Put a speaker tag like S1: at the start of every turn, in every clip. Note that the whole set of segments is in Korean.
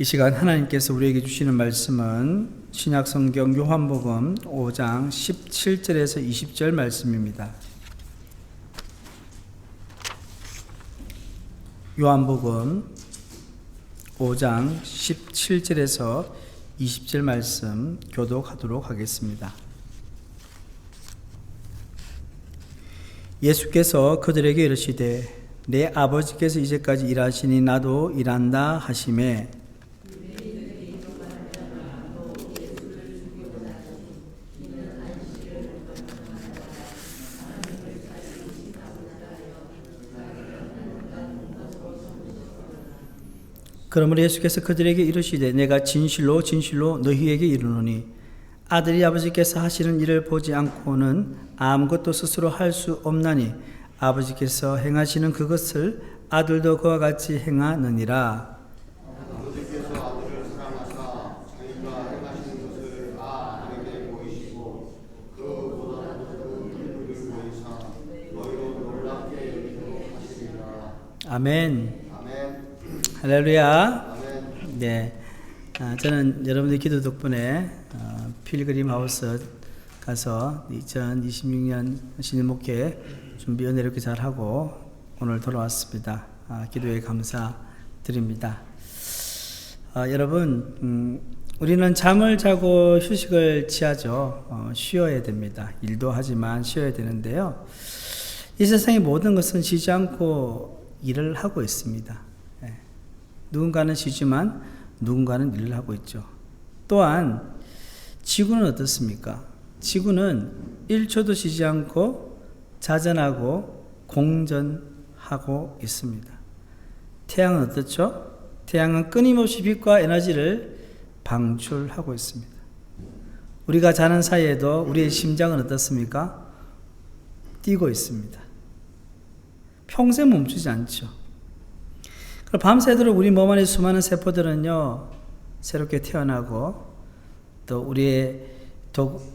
S1: 이 시간 하나님께서 우리에게 주시는 말씀은 신약성경 요한복음 5장 17절에서 20절 말씀입니다. 요한복음 5장 17절에서 20절 말씀 교독하도록 하겠습니다. 예수께서 그들에게 이르시되 내 아버지께서 이제까지 일하시니 나도 일한다 하시매 그러므로 예수께서 그들에게 이르시되 내가 진실로 진실로 너희에게 이르노니 아들이 아버지께서 하시는 일을 보지 않고는 아무것도 스스로 할 수 없나니 아버지께서 행하시는 그것을 아들도 그와 같이 행하느니라.
S2: 아버지께서 아들을 사랑하사 자기가 행하시는 것을 아들에게 보이시고 그보다도 그 일들을 보이사 너희로 놀랍게 여기도록 하시리라.
S1: 아멘.
S2: 아멘.
S1: 할렐루야.
S2: 아멘.
S1: 네, 저는 여러분들 기도 덕분에 필그림 하우스 가서 2026년 신일 목회 준비 은혜롭게 잘하고 오늘 돌아왔습니다. 기도에 감사드립니다. 여러분, 우리는 잠을 자고 휴식을 취하죠. 쉬어야 됩니다. 일도 하지만 쉬어야 되는데요. 이 세상의 모든 것은 쉬지 않고 일을 하고 있습니다. 누군가는 쉬지만 누군가는 일을 하고 있죠. 또한 지구는 어떻습니까? 지구는 1초도 쉬지 않고 자전하고 공전하고 있습니다. 태양은 어떻죠? 태양은 끊임없이 빛과 에너지를 방출하고 있습니다. 우리가 자는 사이에도 우리의 심장은 어떻습니까? 뛰고 있습니다. 평생 멈추지 않죠. 밤새도록 우리 몸 안에 수많은 세포들은요, 새롭게 태어나고 또 우리의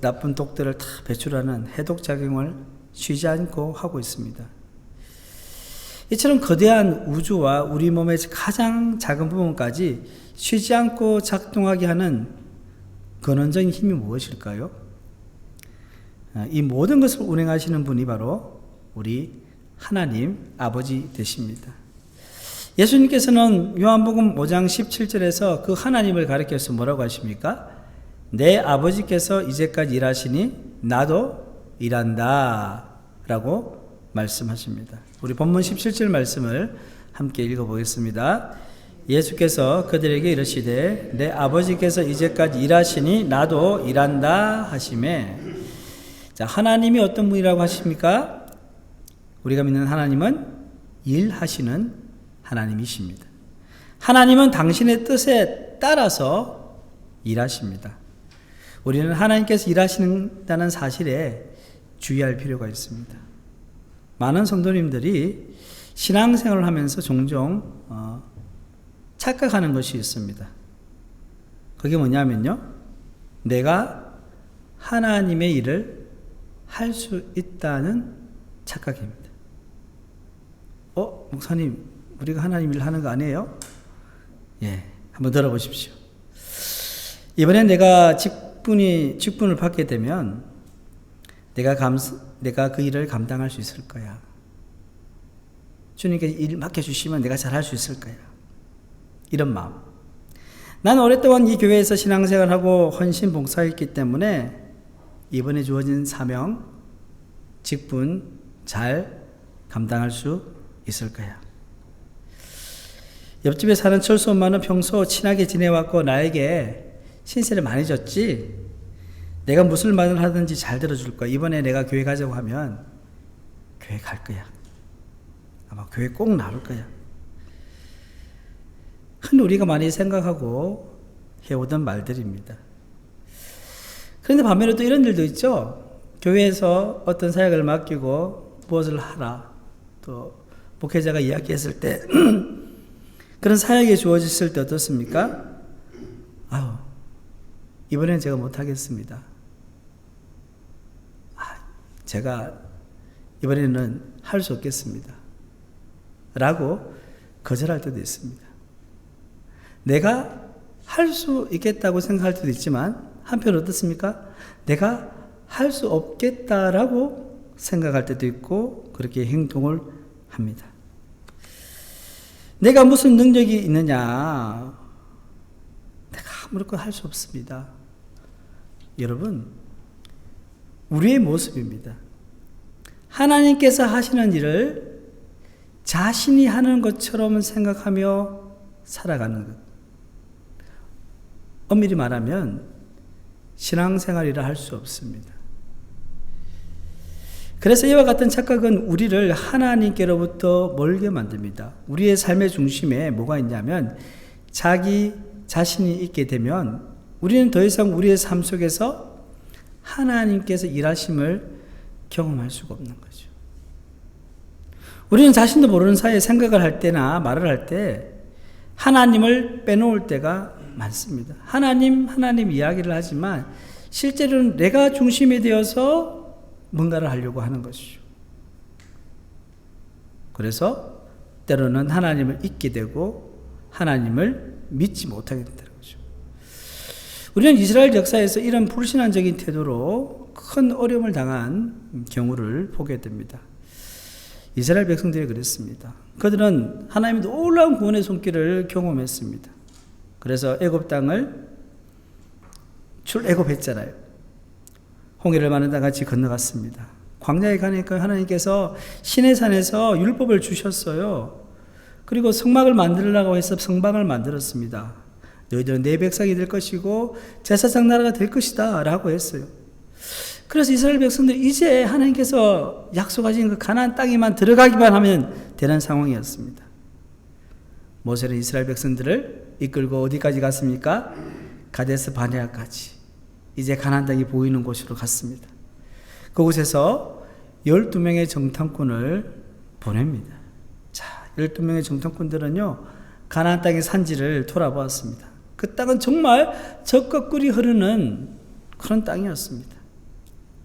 S1: 나쁜 독들을 다 배출하는 해독작용을 쉬지 않고 하고 있습니다. 이처럼 거대한 우주와 우리 몸의 가장 작은 부분까지 쉬지 않고 작동하게 하는 근원적인 힘이 무엇일까요? 이 모든 것을 운행하시는 분이 바로 우리 하나님 아버지 되십니다. 예수님께서는 요한복음 5장 17절에서 그 하나님을 가리켜서 뭐라고 하십니까? 내 아버지께서 이제까지 일하시니 나도 일한다 라고 말씀하십니다. 우리 본문 17절 말씀을 함께 읽어보겠습니다. 예수께서 그들에게 이르시되 내 아버지께서 이제까지 일하시니 나도 일한다 하시매. 자, 하나님이 어떤 분이라고 하십니까? 우리가 믿는 하나님은 일하시는 하나님이십니다. 하나님은 당신의 뜻에 따라서 일하십니다. 우리는 하나님께서 일하신다는 사실에 주의할 필요가 있습니다. 많은 성도님들이 신앙생활을 하면서 종종 착각하는 것이 있습니다. 그게 뭐냐면요, 내가 하나님의 일을 할 수 있다는 착각입니다. 목사님, 우리가 하나님 일 하는 거 아니에요? 예, 한번 들어보십시오. 이번엔 내가 직분을 받게 되면 내가 그 일을 감당할 수 있을 거야. 주님께 일 맡겨주시면 내가 잘할 수 있을 거야. 이런 마음. 난 오랫동안 이 교회에서 신앙생활하고 헌신 봉사했기 때문에 이번에 주어진 사명, 직분 잘 감당할 수 있을 거야. 옆집에 사는 철수 엄마는 평소 친하게 지내왔고 나에게 신세를 많이 졌지. 내가 무슨 말을 하든지 잘 들어줄 거야. 이번에 내가 교회 가자고 하면 교회 갈 거야. 아마 교회 꼭 나올 거야. 흔히 우리가 많이 생각하고 해오던 말들입니다. 그런데 반면에 또 이런 일도 있죠. 교회에서 어떤 사역을 맡기고 무엇을 하라. 또 목회자가 이야기했을 때 그런 사역이 주어졌을 때 어떻습니까? 이번엔 제가 못하겠습니다. 제가 이번에는 할 수 없겠습니다. 라고 거절할 때도 있습니다. 내가 할 수 있겠다고 생각할 때도 있지만 한편 어떻습니까? 내가 할 수 없겠다라고 생각할 때도 있고 그렇게 행동을 합니다. 내가 무슨 능력이 있느냐? 내가 아무렇거나 할 수 없습니다. 여러분, 우리의 모습입니다. 하나님께서 하시는 일을 자신이 하는 것처럼 생각하며 살아가는 것. 엄밀히 말하면 신앙생활이라 할 수 없습니다. 그래서 이와 같은 착각은 우리를 하나님께로부터 멀게 만듭니다. 우리의 삶의 중심에 뭐가 있냐면 자기 자신이 있게 되면 우리는 더 이상 우리의 삶 속에서 하나님께서 일하심을 경험할 수가 없는 거죠. 우리는 자신도 모르는 사이에 생각을 할 때나 말을 할 때 하나님을 빼놓을 때가 많습니다. 하나님 이야기를 하지만 실제로는 내가 중심이 되어서 뭔가를 하려고 하는 것이죠. 그래서 때로는 하나님을 잊게 되고 하나님을 믿지 못하게 된다는 거죠. 우리는 이스라엘 역사에서 이런 불신앙적인 태도로 큰 어려움을 당한 경우를 보게 됩니다. 이스라엘 백성들이 그랬습니다. 그들은 하나님의 놀라운 구원의 손길을 경험했습니다. 그래서 애굽 땅을 출애굽했잖아요. 홍해를 마는 땅 같이 건너갔습니다. 광야에 가니까 하나님께서 시내산에서 율법을 주셨어요. 그리고 성막을 만들려고 해서 성막을 만들었습니다. 너희들은 내 백성이 될 것이고 제사장 나라가 될 것이다 라고 했어요. 그래서 이스라엘 백성들이 이제 하나님께서 약속하신 그 가나안 땅에만 들어가기만 하면 되는 상황이었습니다. 모세는 이스라엘 백성들을 이끌고 어디까지 갔습니까? 가데스 바네아까지. 이제 가나안 땅이 보이는 곳으로 갔습니다. 그곳에서 12명의 정탐꾼을 보냅니다. 자, 12명의 정탐꾼들은요, 가나안 땅의 산지를 돌아보았습니다. 그 땅은 정말 젖과 꿀이 흐르는 그런 땅이었습니다.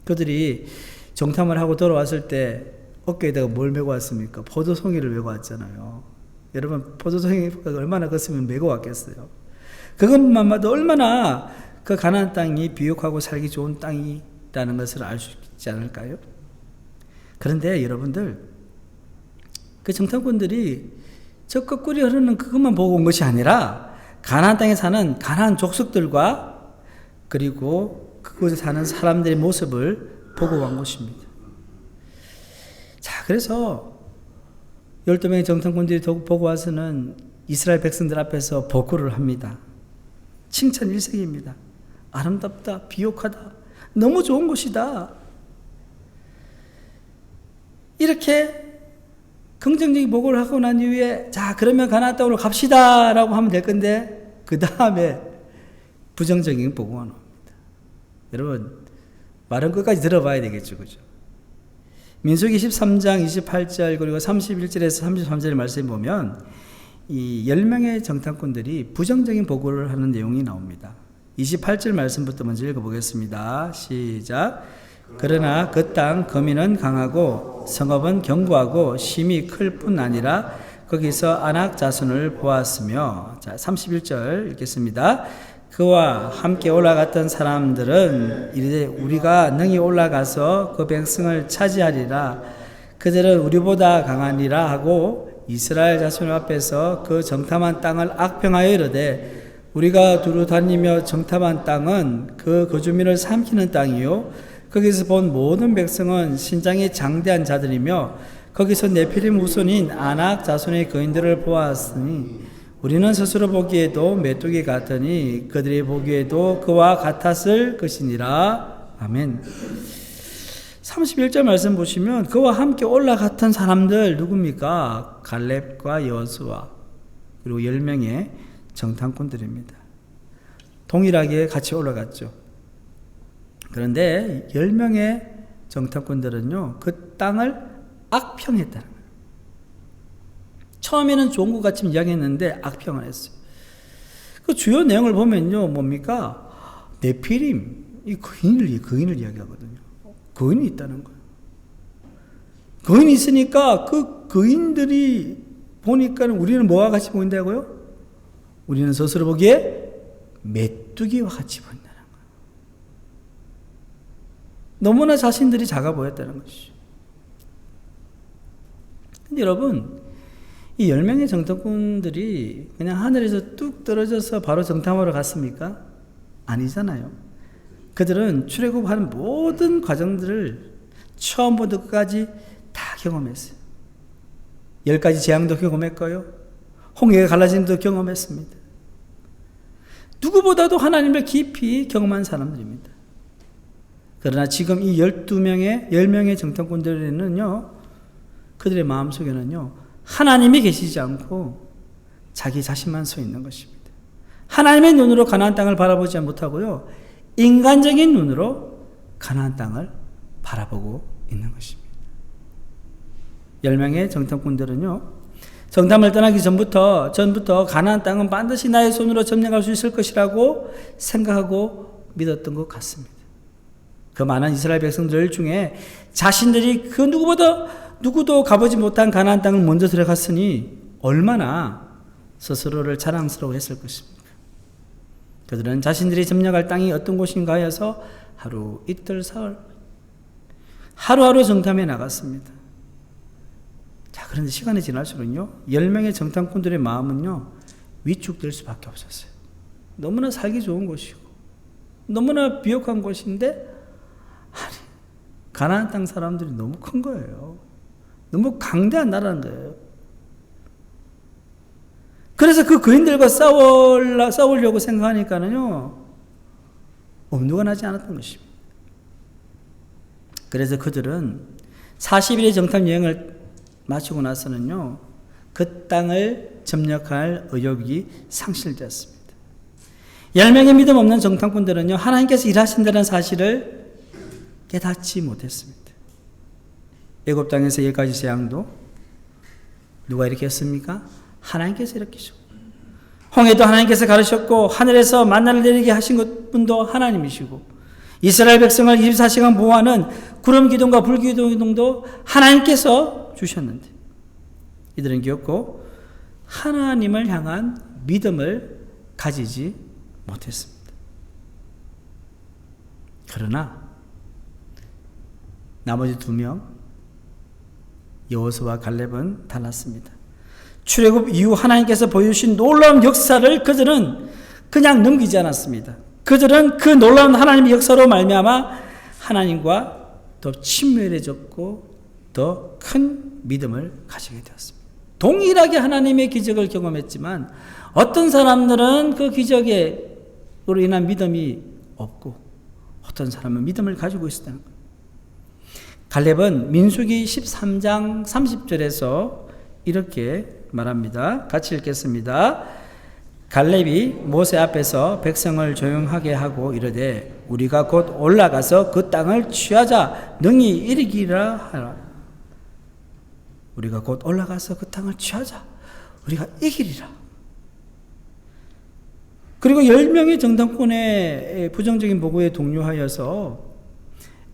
S1: 그들이 정탐을 하고 돌아왔을 때 어깨에다가 뭘 메고 왔습니까? 포도송이를 메고 왔잖아요. 여러분, 포도송이가 얼마나 컸으면 메고 왔겠어요? 그것만 봐도 얼마나 그 가나안 땅이 비옥하고 살기 좋은 땅이라는 것을 알 수 있지 않을까요? 그런데 여러분들, 그 정탐꾼들이 젖과 꿀이 흐르는 그것만 보고 온 것이 아니라 가나안 땅에 사는 가나안 족속들과 그리고 그곳에 사는 사람들의 모습을 보고 온 것입니다. 자, 그래서 12명의 정탐꾼들이 보고 와서는 이스라엘 백성들 앞에서 보고를 합니다. 칭찬 일색입니다. 아름답다, 비옥하다, 너무 좋은 곳이다. 이렇게 긍정적인 보고를 하고 난 이후에 자, 그러면 가나안 땅으로 갑시다 라고 하면 될 건데 그 다음에 부정적인 보고가 나옵니다. 여러분, 말은 끝까지 들어봐야 되겠죠, 그죠? 민수기 13장 28절 그리고 31절에서 33절의 말씀에 보면 이 10명의 정탐꾼들이 부정적인 보고를 하는 내용이 나옵니다. 28절 말씀부터 먼저 읽어보겠습니다. 시작. 그러나 그 땅 거민은 강하고 성읍은 견고하고 심이 클 뿐 아니라 거기서 아낙 자손을 보았으며, 자, 31절 읽겠습니다. 그와 함께 올라갔던 사람들은 이르되 우리가 능히 올라가서 그 백성을 차지하리라. 그들은 우리보다 강하니라 하고 이스라엘 자손 앞에서 그 정탐한 땅을 악평하여 이르되 우리가 두루 다니며 정탐한 땅은 그 거주민을 삼키는 땅이요 거기서 본 모든 백성은 신장이 장대한 자들이며 거기서 네피림 후손인 아낙 자손의 거인들을 보았으니 우리는 스스로 보기에도 메뚜기 같으니 그들이 보기에도 그와 같았을 것이니라. 아멘. 31절 말씀 보시면 그와 함께 올라갔던 사람들 누굽니까? 갈렙과 여호수아 그리고 10명의 정탐꾼들입니다. 동일하게 같이 올라갔죠. 그런데 10명의 정탐꾼들은요, 그 땅을 악평했다는 거예요. 처음에는 좋은 것 같이 이야기했는데 악평을 했어요. 그 주요 내용을 보면요, 뭡니까? 네피림, 이 거인을 이야기하거든요. 거인이 있다는 거예요. 거인이 있으니까 그 거인들이 보니까 우리는 뭐와 같이 보인다고요? 우리는 스스로 보기에 메뚜기와 같이 보인다는 거예요. 너무나 자신들이 작아 보였다는 것이죠. 근데 여러분, 이 10명의 정탐꾼들이 그냥 하늘에서 뚝 떨어져서 바로 정탐하러 갔습니까? 아니잖아요. 그들은 출애굽하는 모든 과정들을 처음부터 끝까지 다 경험했어요. 10가지 재앙도 경험했고요. 홍해가 갈라지는 것도 경험했습니다. 누구보다도 하나님을 깊이 경험한 사람들입니다. 그러나 지금 이 10명의 정탐꾼들에는요, 그들의 마음속에는요, 하나님이 계시지 않고 자기 자신만 서 있는 것입니다. 하나님의 눈으로 가나안 땅을 바라보지 못하고요, 인간적인 눈으로 가나안 땅을 바라보고 있는 것입니다. 10명의 정탐꾼들은요, 정탐을 떠나기 전부터 가나안 땅은 반드시 나의 손으로 점령할 수 있을 것이라고 생각하고 믿었던 것 같습니다. 그 많은 이스라엘 백성들 중에 자신들이 그 누구도 가보지 못한 가나안 땅을 먼저 들어갔으니 얼마나 스스로를 자랑스러워 했을 것입니까? 그들은 자신들이 점령할 땅이 어떤 곳인가 해서 하루, 이틀, 사흘, 하루하루 정탐해 나갔습니다. 자, 그런데 시간이 지날수록요, 10명의 정탐꾼들의 마음은요, 위축될 수밖에 없었어요. 너무나 살기 좋은 곳이고, 너무나 비옥한 곳인데, 아니, 가나안 땅 사람들이 너무 큰 거예요. 너무 강대한 나라인 거예요. 그래서 그 거인들과 싸우려고 생각하니까는요, 엄두가 나지 않았던 것입니다. 그래서 그들은 40일의 정탐 여행을 마치고 나서는요, 그 땅을 점령할 의욕이 상실되었습니다. 10명의 믿음 없는 정탐꾼들은요, 하나님께서 일하신다는 사실을 깨닫지 못했습니다. 애굽 땅에서 10가지 재앙도 누가 이렇게 했습니까? 하나님께서 이렇게 하셨고, 홍해도 하나님께서 가르셨고, 하늘에서 만나를 내리게 하신 분도 하나님이시고, 이스라엘 백성을 24시간 보호하는 구름 기둥과 불 기둥도 하나님께서 주셨는데, 이들은 결코 하나님을 향한 믿음을 가지지 못했습니다. 그러나 나머지 2명, 여호수아와 갈렙은 달랐습니다. 출애굽 이후 하나님께서 보여주신 놀라운 역사를 그들은 그냥 넘기지 않았습니다. 그들은 그 놀라운 하나님의 역사로 말미암아 하나님과 더 친밀해졌고 더 큰 믿음을 가지게 되었습니다. 동일하게 하나님의 기적을 경험했지만 어떤 사람들은 그 기적으로 인한 믿음이 없고 어떤 사람은 믿음을 가지고 있었다는 거예요. 갈렙은 민수기 13장 30절에서 이렇게 말합니다. 같이 읽겠습니다. 갈렙이 모세 앞에서 백성을 조용하게 하고 이르되 우리가 곧 올라가서 그 땅을 취하자 능히 이르기라 하라. 우리가 곧 올라가서 그 땅을 취하자 우리가 이기리라. 그리고 10명의 정탐꾼의 부정적인 보고에 동요하여서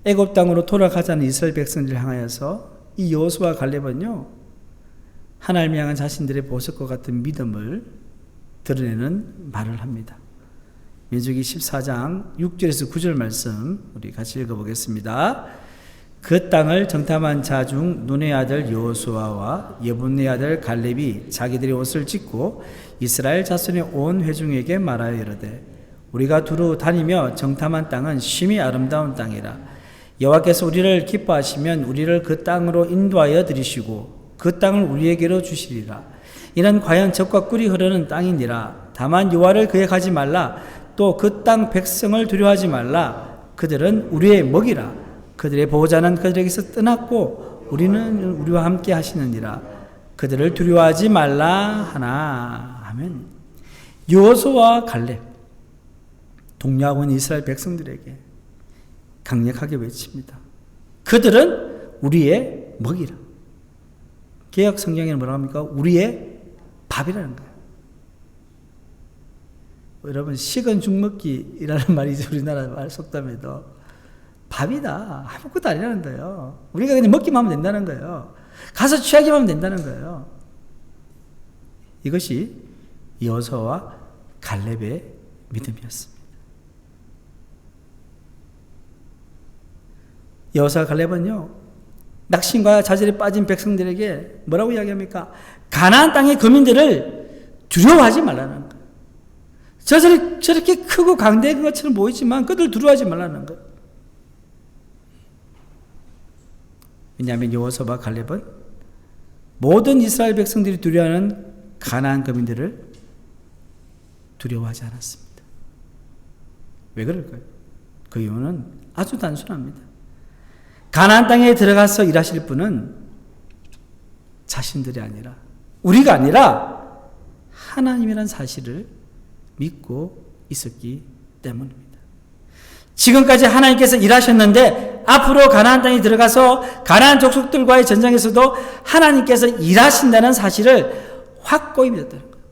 S1: 애굽 땅으로 돌아가자는 이스라엘 백성들을 향하여서 이 여호수아와 갈렙은요, 하나님을 향한 자신들의 보석과 같은 믿음을 드러내는 말을 합니다. 민수기 14장 6절에서 9절 말씀 우리 같이 읽어보겠습니다. 그 땅을 정탐한 자 중 눈의 아들 여호수아와 예분의 아들 갈렙이 자기들의 옷을 찢고 이스라엘 자손의 온 회중에게 말하여 이르되 우리가 두루 다니며 정탐한 땅은 심히 아름다운 땅이라. 여호와께서 우리를 기뻐하시면 우리를 그 땅으로 인도하여 들이시고 그 땅을 우리에게로 주시리라. 이는 과연 젖과 꿀이 흐르는 땅이니라. 다만 여호와를 그에 가지 말라. 또 그 땅 백성을 두려워하지 말라. 그들은 우리의 먹이라. 그들의 보호자는 그들에게서 떠났고 우리는 우리와 함께 하시느니라. 그들을 두려워하지 말라 하나. 아멘. 여호수아와 갈렙 동료하고 있는 이스라엘 백성들에게 강력하게 외칩니다. 그들은 우리의 먹이라. 개역 성경에는 뭐라고 합니까? 우리의 밥이라는 거예요. 여러분, 식은 죽 먹기라는 말이 우리나라 말 속담에도 밥이다. 아무것도 아니라는 거예요. 우리가 그냥 먹기만 하면 된다는 거예요. 가서 취하기만 하면 된다는 거예요. 이것이 여호수아와 갈렙의 믿음이었습니다. 여호수아 갈렙은요, 낙심과 좌절에 빠진 백성들에게 뭐라고 이야기합니까? 가나안 땅의 거민들을 두려워하지 말라는 거예요. 저렇게 크고 강대한 것처럼 보이지만 그들 두려워하지 말라는 거예요. 왜냐하면 여호수아와 갈렙은 모든 이스라엘 백성들이 두려워하는 가나안 거민들을 두려워하지 않았습니다. 왜 그럴까요? 그 이유는 아주 단순합니다. 가나안 땅에 들어가서 일하실 분은 자신들이 아니라, 우리가 아니라 하나님이라는 사실을 믿고 있었기 때문입니다. 지금까지 하나님께서 일하셨는데 앞으로 가나안 땅에 들어가서 가나안 족속들과의 전쟁에서도 하나님께서 일하신다는 사실을 확고히 믿었다는 거예요.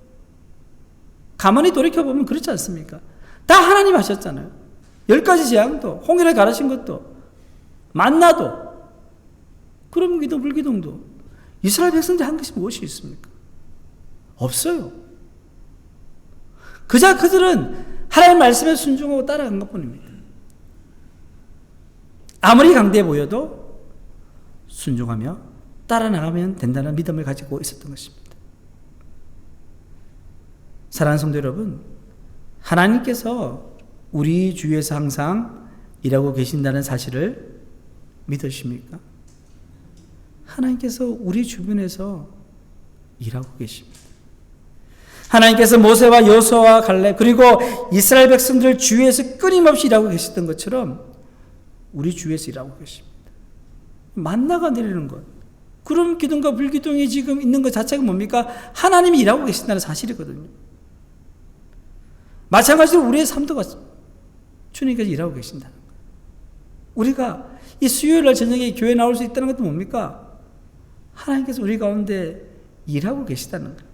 S1: 가만히 돌이켜보면 그렇지 않습니까? 다 하나님 하셨잖아요. 10가지 재앙도, 홍해를 가르신 것도, 만나도, 구름기둥, 불기둥도 이스라엘 백성들이 한 것이 무엇이 있습니까? 없어요. 그저 그들은 하나님 말씀에 순종하고 따라간 것뿐입니다. 아무리 강대해 보여도 순종하며 따라 나가면 된다는 믿음을 가지고 있었던 것입니다. 사랑하는 성도 여러분, 하나님께서 우리 주위에서 항상 일하고 계신다는 사실을 믿으십니까? 하나님께서 우리 주변에서 일하고 계십니다. 하나님께서 모세와 여호수아와 갈렙 그리고 이스라엘 백성들 주위에서 끊임없이 일하고 계셨던 것처럼 우리 주위에서 일하고 계십니다. 만나가 내리는 것, 구름 기둥과 불기둥이 지금 있는 것 자체가 뭡니까? 하나님이 일하고 계신다는 사실이거든요. 마찬가지로 우리의 삶도 주님께서 일하고 계신다는 거예요. 우리가 이 수요일날 저녁에 교회 나올 수 있다는 것도 뭡니까? 하나님께서 우리 가운데 일하고 계시다는 거예요.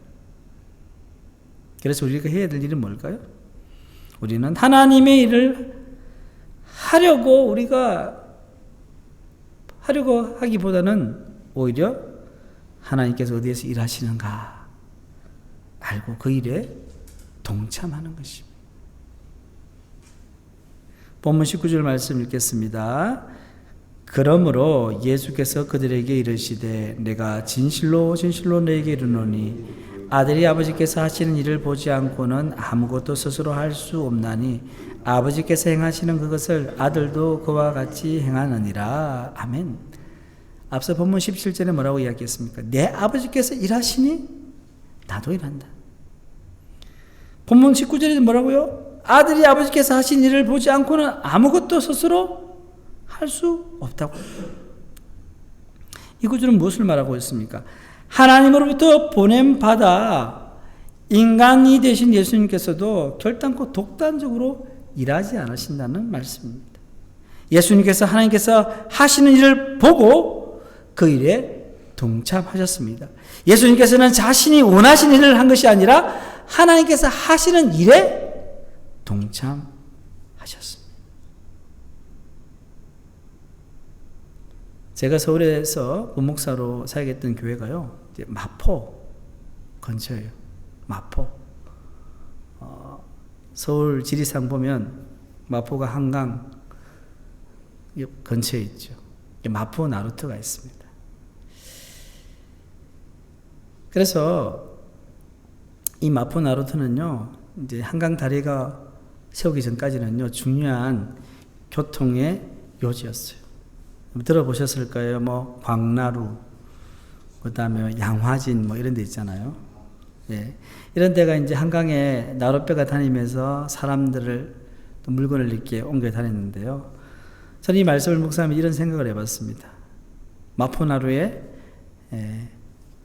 S1: 그래서 우리가 해야 될 일은 뭘까요? 우리는 하나님의 일을 하려고 하기보다는 오히려 하나님께서 어디에서 일하시는가 알고 그 일에 동참하는 것입니다. 본문 19절 말씀 읽겠습니다. 그러므로 예수께서 그들에게 이르시되 내가 진실로 진실로 너에게 이르노니 아들이 아버지께서 하시는 일을 보지 않고는 아무것도 스스로 할 수 없나니 아버지께서 행하시는 그것을 아들도 그와 같이 행하느니라. 아멘. 앞서 본문 17절에 뭐라고 이야기했습니까? 내 아버지께서 일하시니 나도 일한다. 본문 19절에 뭐라고요? 아들이 아버지께서 하신 일을 보지 않고는 아무것도 스스로 할 수 없다고. 이 구절은 무엇을 말하고 있습니까? 하나님으로부터 보냄받아 인간이 되신 예수님께서도 결단코 독단적으로 일하지 않으신다는 말씀입니다. 예수님께서 하나님께서 하시는 일을 보고 그 일에 동참하셨습니다. 예수님께서는 자신이 원하신 일을 한 것이 아니라 하나님께서 하시는 일에 동참하셨습니다. 제가 서울에서 부목사로 사역했던 교회가요, 이제 마포 근처예요. 마포. 서울 지리상 보면 마포가 한강 근처에 있죠. 마포 나루터가 있습니다. 그래서 이 마포 나루터는요, 이제 한강 다리가 세우기 전까지는요, 중요한 교통의 요지였어요. 들어보셨을 거예요. 뭐 광나루, 그다음에 양화진 뭐 이런 데 있잖아요. 예. 이런 데가 이제 한강에 나룻배가 다니면서 사람들을 또 물건을 이렇게 옮겨 다녔는데요. 저는 이 말씀을 묵상하며 이런 생각을 해봤습니다. 마포나루에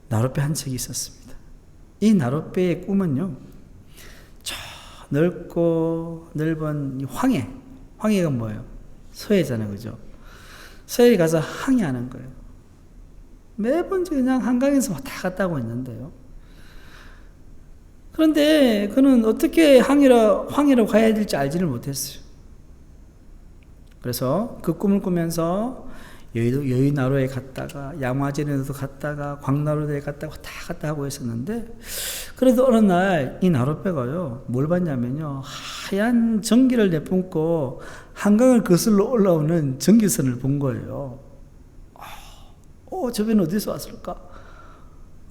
S1: 나룻배 한 척이 있었습니다. 이 나룻배의 꿈은요, 저 넓고 넓은 황해가 뭐예요? 서해잖아요, 그죠? 서해에 가서 항해하는 거예요. 매번 그냥 한강에서 왔다 갔다 하고 있는데요. 그런데 그는 어떻게 황해로 가야 될지 알지를 못했어요. 그래서 그 꿈을 꾸면서 여의나루에 갔다가 양화진에도 갔다가 광나루에 갔다가 왔다 갔다 하고 있었는데, 그래도 어느 날 이 나룻배가요 뭘 봤냐면요, 하얀 전기를 내뿜고 한강을 거슬러 올라오는 전기선을 본 거예요. 저 배는 어디서 왔을까?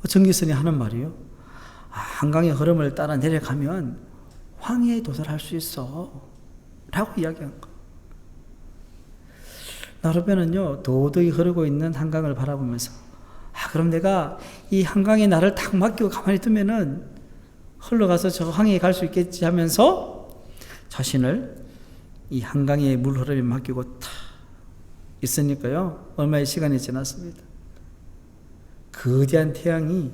S1: 전기선이 하는 말이요, 한강의 흐름을 따라 내려가면 황해에 도달할 수 있어 라고 이야기한 거. 나룻배는요 도도히 흐르고 있는 한강을 바라보면서, 그럼 내가 이 한강에 나를 탁 맡기고 가만히 두면은 흘러가서 저 황해에 갈 수 있겠지 하면서 자신을 이 한강의 물 흐름에 맡기고 탁 있으니까요, 얼마의 시간이 지났습니다. 거대한 태양이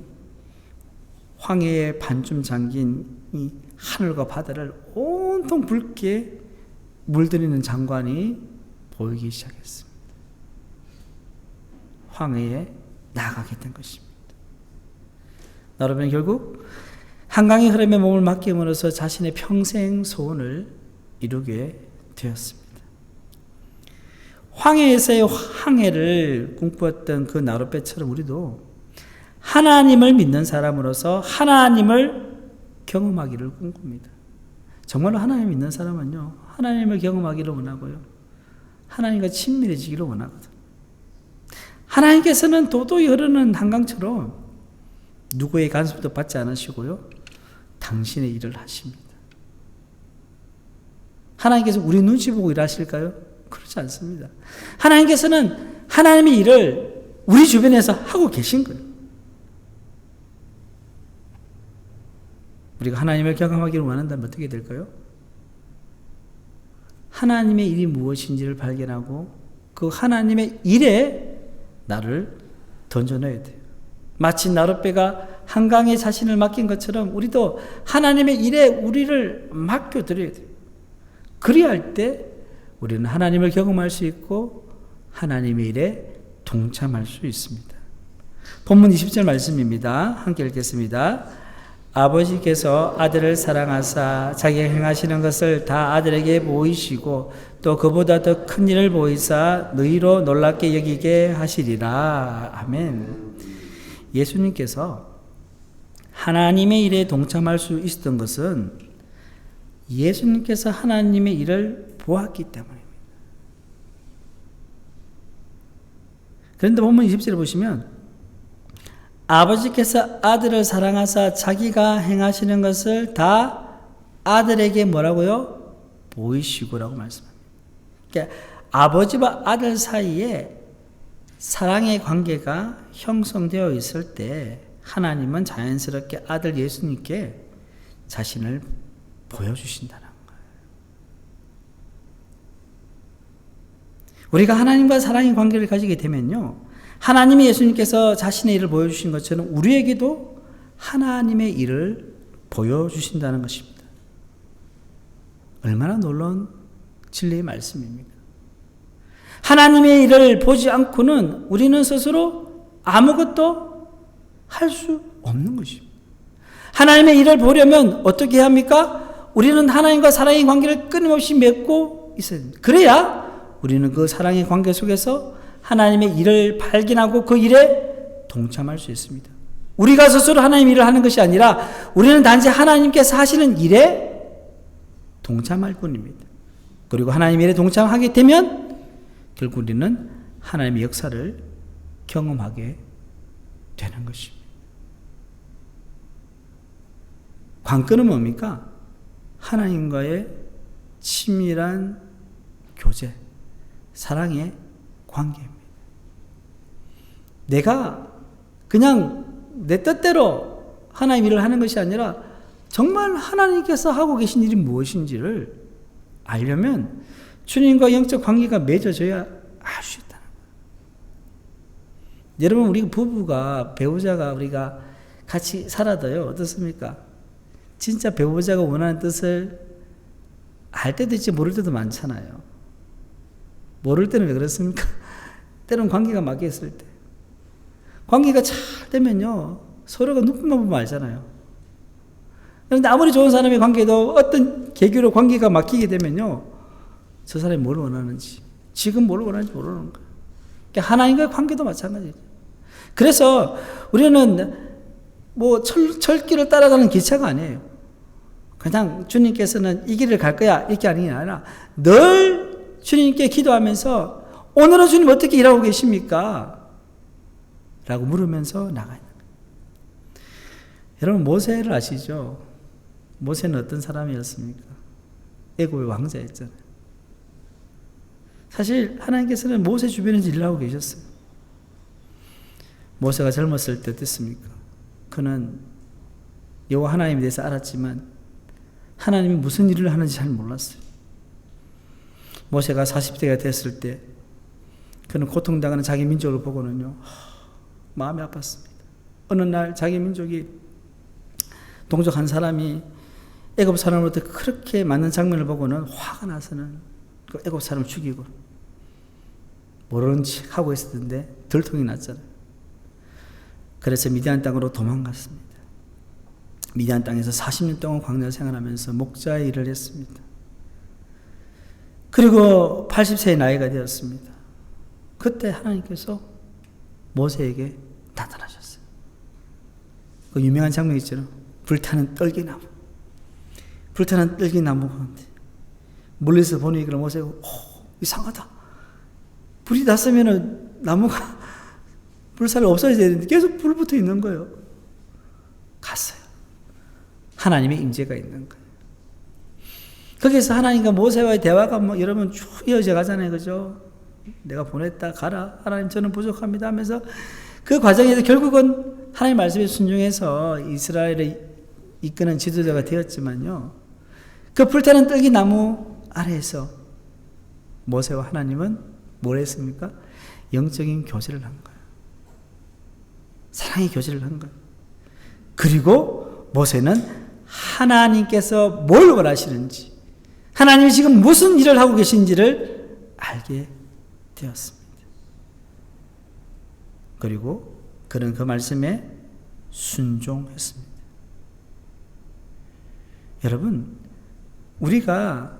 S1: 황해에 반쯤 잠긴 이 하늘과 바다를 온통 붉게 물들이는 장관이 보이기 시작했습니다. 황해에 나가게 된 것입니다. 나룻배는 결국 한강의 흐름에 몸을 맡김으로써 자신의 평생 소원을 이루게 되었습니다. 황해에서의 항해를 꿈꾸었던 그 나룻배처럼 우리도 하나님을 믿는 사람으로서 하나님을 경험하기를 꿈꿉니다. 정말로 하나님을 믿는 사람은요, 하나님을 경험하기를 원하고요, 하나님과 친밀해지기를 원하거든. 하나님께서는 도도히 흐르는 한강처럼 누구의 간섭도 받지 않으시고요, 당신의 일을 하십니다. 하나님께서 우리 눈치 보고 일하실까요? 그렇지 않습니다. 하나님께서는 하나님의 일을 우리 주변에서 하고 계신 거예요. 우리가 하나님을 경험하기를 원한다면 어떻게 될까요? 하나님의 일이 무엇인지를 발견하고 그 하나님의 일에 나를 던져넣어야 돼요. 마치 나룻배가 한강에 자신을 맡긴 것처럼 우리도 하나님의 일에 우리를 맡겨드려야 돼요. 그래야 할 때 우리는 하나님을 경험할 수 있고 하나님의 일에 동참할 수 있습니다. 본문 20절 말씀입니다. 함께 읽겠습니다. 아버지께서 아들을 사랑하사 자기가 행하시는 것을 다 아들에게 보이시고 또 그보다 더 큰 일을 보이사 너희로 놀랍게 여기게 하시리라. 아멘. 예수님께서 하나님의 일에 동참할 수 있었던 것은 예수님께서 하나님의 일을 보았기 때문입니다. 그런데 본문 20절에 보시면 아버지께서 아들을 사랑하사 자기가 행하시는 것을 다 아들에게 뭐라고요? 보이시고라고 말씀합니다. 그러니까 아버지와 아들 사이에 사랑의 관계가 형성되어 있을 때 하나님은 자연스럽게 아들 예수님께 자신을 보여주신다는 거예요. 우리가 하나님과 사랑의 관계를 가지게 되면요, 하나님이 예수님께서 자신의 일을 보여주신 것처럼 우리에게도 하나님의 일을 보여주신다는 것입니다. 얼마나 놀라운 진리의 말씀입니까? 하나님의 일을 보지 않고는 우리는 스스로 아무것도 할 수 없는 것입니다. 하나님의 일을 보려면 어떻게 해야 합니까? 우리는 하나님과 사랑의 관계를 끊임없이 맺고 있어야 됩니다. 그래야 우리는 그 사랑의 관계 속에서 하나님의 일을 발견하고 그 일에 동참할 수 있습니다. 우리가 스스로 하나님의 일을 하는 것이 아니라 우리는 단지 하나님께서 하시는 일에 동참할 뿐입니다. 그리고 하나님의 일에 동참하게 되면 결국 우리는 하나님의 역사를 경험하게 되는 것입니다. 관건은 뭡니까? 하나님과의 친밀한 교제, 사랑의 관계입니다. 내가 그냥 내 뜻대로 하나님 일을 하는 것이 아니라 정말 하나님께서 하고 계신 일이 무엇인지를 알려면 주님과 영적 관계가 맺어져야 알 수 있다는 거예요. 여러분, 우리 부부가, 배우자가 우리가 같이 살아도요, 어떻습니까? 진짜 배우자가 원하는 뜻을 알 때도 있지 모를 때도 많잖아요. 모를 때는 왜 그렇습니까? 때론 관계가 막혀있을 때. 관계가 잘 되면요, 서로가 눈빛만 보면 알잖아요. 그런데 아무리 좋은 사람의 관계도 어떤 계기로 관계가 막히게 되면요, 저 사람이 뭘 원하는지, 지금 뭘 원하는지 모르는 거예요. 하나님과의 관계도 마찬가지죠. 그래서 우리는 뭐 철길을 따라가는 기차가 아니에요. 그냥 주님께서는 이 길을 갈 거야 이렇게 하는 게 아니라 늘 주님께 기도하면서 오늘은 주님 어떻게 일하고 계십니까? 라고 물으면서 나가야 돼요. 여러분 모세를 아시죠? 모세는 어떤 사람이었습니까? 애굽의 왕자였잖아요. 사실 하나님께서는 모세 주변에서 일하고 계셨어요. 모세가 젊었을 때 어땠습니까? 그는 여호와 하나님에 대해서 알았지만 하나님이 무슨 일을 하는지 잘 몰랐어요. 모세가 40대가 됐을 때 그는 고통당하는 자기 민족을 보고는요 마음이 아팠습니다. 어느 날 자기 민족이 동족 한 사람이 애굽 사람으로부터 그렇게 맞는 장면을 보고는 화가 나서는 그 애굽 사람을 죽이고 모르는 척 하고 있었는데 들통이 났잖아요. 그래서 미디안 땅으로 도망갔습니다. 미디안 땅에서 40년 동안 광야 생활하면서 목자의 일을 했습니다. 그리고 80세의 나이가 되었습니다. 그때 하나님께서 모세에게 나타나셨어요. 그 유명한 장면 있잖아요. 불타는 떨기나무. 불타는 떨기나무 가운데 멀리서 보니 그런 모세가 이상하다. 불이 났으면 나무가 불살이 없어져야 되는데 계속 불 붙어 있는 거예요. 갔어요. 하나님의 임재가 있는 거예요. 거기서 하나님과 모세와의 대화가 뭐 여러분 쭉 이어져 가잖아요. 그죠? 내가 보냈다 가라. 하나님 저는 부족합니다 하면서 그 과정에서 결국은 하나님 말씀에 순종해서 이스라엘을 이끄는 지도자가 되었지만요. 그 불타는 떨기나무 아래에서 모세와 하나님은 뭘 했습니까? 영적인 교제를 한 거예요. 사랑의 교제를 한 거예요. 그리고 모세는 하나님께서 뭘 원하시는지, 하나님이 지금 무슨 일을 하고 계신지를 알게 되었습니다. 그리고 그는 그 말씀에 순종했습니다. 여러분, 우리가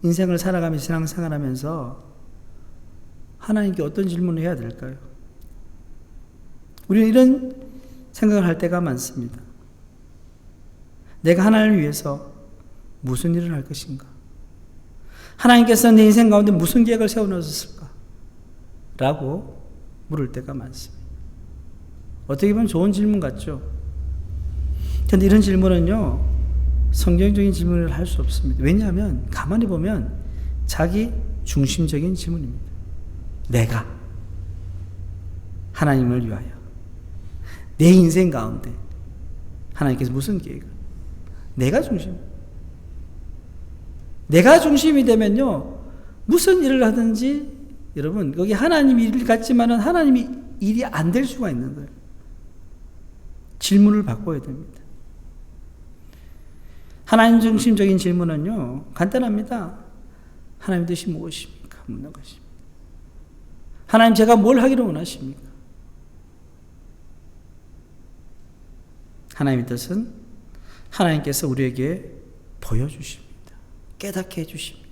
S1: 인생을 살아가면서 신앙생활하면서 하나님께 어떤 질문을 해야 될까요? 우리는 이런 생각을 할 때가 많습니다. 내가 하나님을 위해서 무슨 일을 할 것인가? 하나님께서 내 인생 가운데 무슨 계획을 세워놓으셨을까? 라고 물을 때가 많습니다. 어떻게 보면 좋은 질문 같죠? 그런데 이런 질문은요, 성경적인 질문을 할 수 없습니다. 왜냐하면 가만히 보면 자기 중심적인 질문입니다. 내가 하나님을 위하여 내 인생 가운데 하나님께서 무슨 계획을, 내가 중심이 되면요 무슨 일을 하든지 여러분 거기 하나님이 일 같지만은 하나님이 일이 안 될 수가 있는 거예요. 질문을 바꿔야 됩니다. 하나님 중심적인 질문은요 간단합니다. 하나님 뜻이 무엇입니까? 묻는 것입니다. 하나님 제가 뭘 하기를 원하십니까? 하나님의 뜻은 하나님께서 우리에게 보여주십니다. 깨닫게 해주십니다.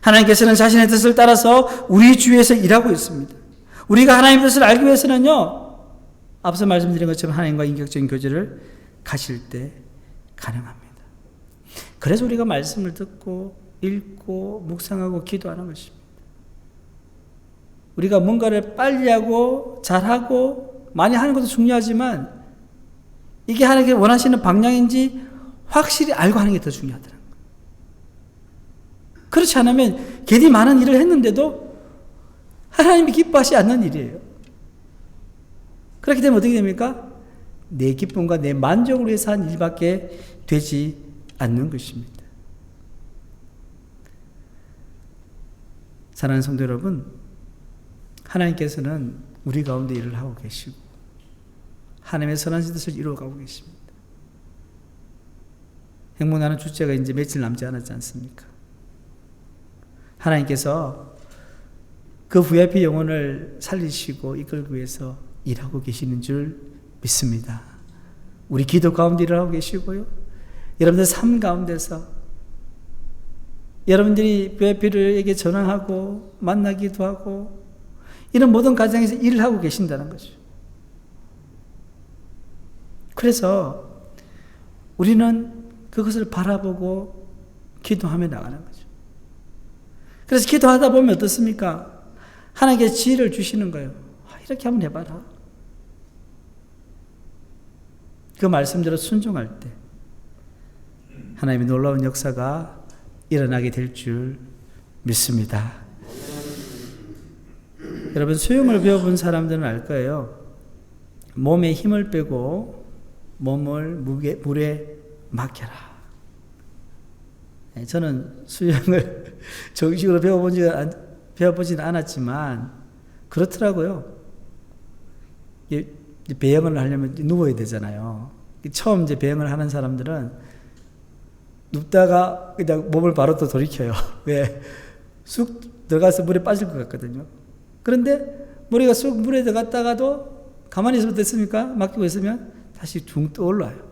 S1: 하나님께서는 자신의 뜻을 따라서 우리 주위에서 일하고 있습니다. 우리가 하나님의 뜻을 알기 위해서는요, 앞서 말씀드린 것처럼 하나님과 인격적인 교제를 가질 때 가능합니다. 그래서 우리가 말씀을 듣고 읽고 묵상하고 기도하는 것입니다. 우리가 뭔가를 빨리 하고 잘하고 많이 하는 것도 중요하지만 이게 하나님께서 원하시는 방향인지 확실히 알고 하는 게 더 중요하더라고요. 그렇지 않으면 괜히 많은 일을 했는데도 하나님이 기뻐하지 않는 일이에요. 그렇게 되면 어떻게 됩니까? 내 기쁨과 내 만족을 위해서 한 일밖에 되지 않는 것입니다. 사랑하는 성도 여러분, 하나님께서는 우리 가운데 일을 하고 계시고 하나님의 선한 뜻을 이루어가고 계십니다. 행복나는 주제가 이제 며칠 남지 않았지 않습니까? 하나님께서 그 VIP 영혼을 살리시고 이끌기 위해서 일하고 계시는 줄 믿습니다. 우리 기도 가운데 일을 하고 계시고요. 여러분들 삶 가운데서 여러분들이 VIP에게 전화하고 만나기도 하고 이런 모든 가정에서 일을 하고 계신다는 거죠. 그래서 우리는 그것을 바라보고 기도하며 나가는 거죠. 그래서 기도하다 보면 어떻습니까? 하나님께 지혜를 주시는 거예요. 이렇게 한번 해봐라. 그 말씀대로 순종할 때 하나님의 놀라운 역사가 일어나게 될 줄 믿습니다. 여러분, 수영을 배워본 사람들은 알 거예요. 몸에 힘을 빼고 몸을 물에 맡겨라. 저는 수영을 정식으로 배워보지는 않았지만 그렇더라고요. 배영을 하려면 누워야 되잖아요. 처음 이제 배영을 하는 사람들은 눕다가 그냥 몸을 바로 또 돌이켜요. 왜? 쑥 들어가서 물에 빠질 것 같거든요. 그런데 머리가 쑥 물에 들어갔다가도 가만히 있으면 됐습니까? 맡기고 있으면 다시 둥 떠올라요.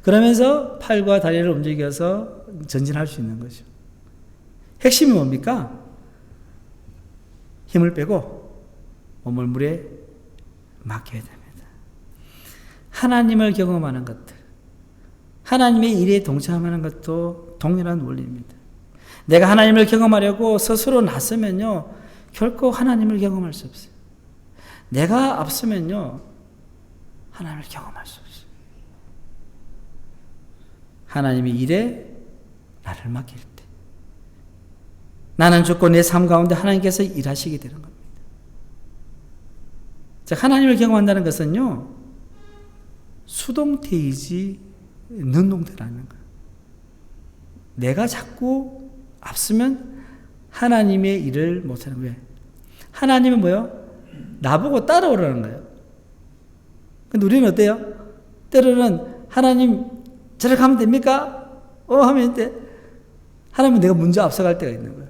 S1: 그러면서 팔과 다리를 움직여서 전진할 수 있는 거죠. 핵심이 뭡니까? 힘을 빼고 몸을 물에 맡겨야 됩니다. 하나님을 경험하는 것들, 하나님의 일에 동참하는 것도 동일한 원리입니다. 내가 하나님을 경험하려고 스스로 나서면요, 결코 하나님을 경험할 수 없어요. 내가 앞서면요, 하나님을 경험할 수 없어요. 하나님의 일에 나를 맡길 때 나는 죽고 내 삶 가운데 하나님께서 일하시게 되는 겁니다. 자, 하나님을 경험한다는 것은요, 수동태이지 능동태라는 거예요. 내가 자꾸 앞서면 하나님의 일을 못하는 거예요. 하나님은 뭐예요? 나보고 따라오라는 거예요. 근데 우리는 어때요? 때로는 하나님 저를 가면 됩니까? 하면 돼. 하나님은 내가 먼저 앞서갈 때가 있는 거예요.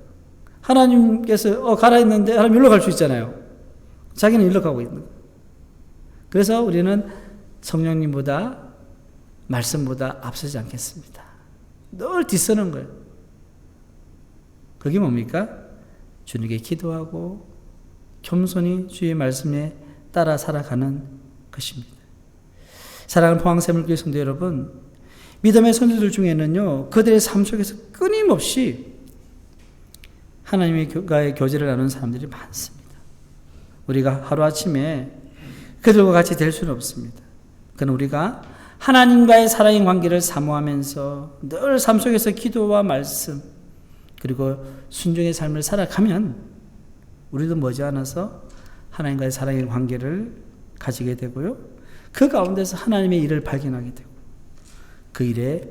S1: 하나님께서 가라 했는데 하나님 일로 갈 수 있잖아요. 자기는 일로 가고 있는 거예요. 그래서 우리는 성령님보다 말씀보다 앞서지 않겠습니다. 늘 뒤서는 거예요. 그게 뭡니까? 주님께 기도하고 겸손히 주의 말씀에 따라 살아가는 것입니다. 사랑하는 포항샘물교회 성도 여러분, 믿음의 선조들 중에는요, 그들의 삶 속에서 끊임없이 하나님과의 교제를 나누는 사람들이 많습니다. 우리가 하루아침에 그들과 같이 될 수는 없습니다. 그러나 우리가 하나님과의 사랑의 관계를 사모하면서 늘 삶 속에서 기도와 말씀 그리고 순종의 삶을 살아가면 우리도 머지않아서 하나님과의 사랑의 관계를 가지게 되고요. 그 가운데서 하나님의 일을 발견하게 되고 그 일에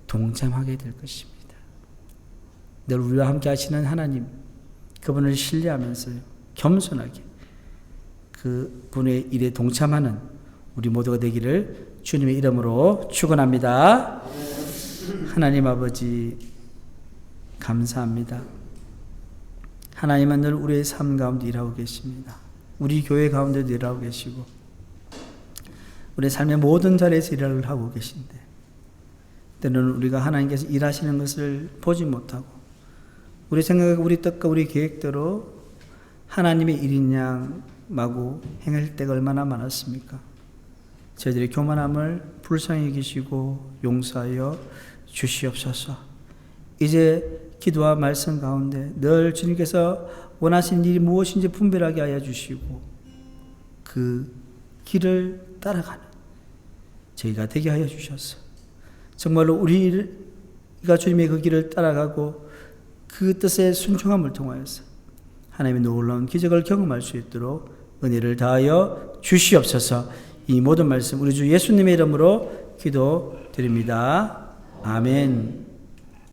S1: 동참하게 될 것입니다. 늘 우리와 함께 하시는 하나님, 그분을 신뢰하면서요, 겸손하게 그 분의 일에 동참하는 우리 모두가 되기를 주님의 이름으로 축원합니다. 하나님 아버지 감사합니다. 하나님은 늘 우리의 삶 가운데 일하고 계십니다. 우리 교회 가운데도 일하고 계시고 우리 삶의 모든 자리에서 일을 하고 계신데 때로는 우리가 하나님께서 일하시는 것을 보지 못하고 우리 생각, 우리 뜻과 우리 계획대로 하나님의 일인 양 마구 행할 때가 얼마나 많았습니까? 저희들의 교만함을 불쌍히 여기시고 용서하여 주시옵소서. 이제 기도와 말씀 가운데 늘 주님께서 원하시는 일이 무엇인지 분별하게 하여 주시고 그 길을 따라가는 저희가 되게 하여 주셔서 정말로 우리가 주님의 그 길을 따라가고 그 뜻에 순종함을 통하여서 하나님의 놀라운 기적을 경험할 수 있도록 은혜를 다하여 주시옵소서. 이 모든 말씀 우리 주 예수님의 이름으로 기도드립니다. 아멘.